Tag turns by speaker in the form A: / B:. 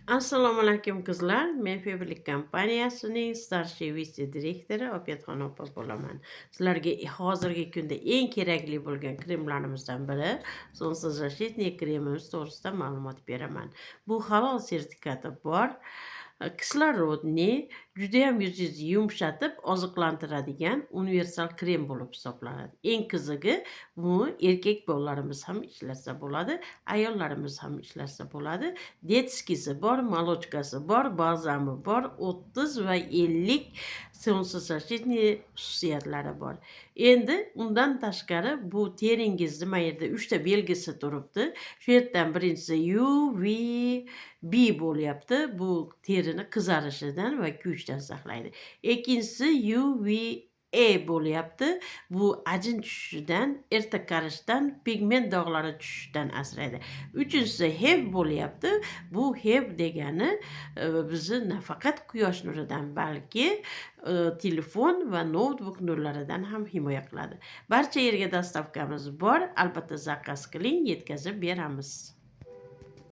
A: Assalomu alaykum qizlar. Men Faberlic kompaniyasining starший vitse-direktori Opatxon opa bo'laman. Sizlarga hozirgi kunda eng kerakli bo'lgan kremlarimizdan biri солнцезащитный kremimiz to'g'risida ma'lumot beraman. Bu halol sertifikati bor kislorodni judayam yuzingizni yumshatib oziqlantiradigan universal krem bo'lib hisoblanadi. Eng qizig'i, bu erkak bolalarimiz ham ishlasa bo'ladi, ayollarimiz ham ishlasa bo'ladi. Detskisi bor, malochkasi bor, balzami bor, 30 va 50 солнцезащитный xususiyatlari bor. Endi undan tashqari bu teringizni mana yerda 3 ta belgisi turibdi. Shu yerdan birinchisi UVB bo'lyapti. Bu terini qizarishidan va kuyishdan saqlaydi. Ikkinchisi UVA bo'lyapti. Bu ajin tushishidan, erta qarishdan, pigment dog'lari tushishidan asraydi. Uchinchisi HEV bo'lyapti. Bu HEV degani bizni nafaqat quyosh nuridan, balki telefon va noutbuk nurlaridan ham himoya qiladi. Barcha yerga dostavkamiz bor. Albatta zakaz qiling, yetkazib beramiz.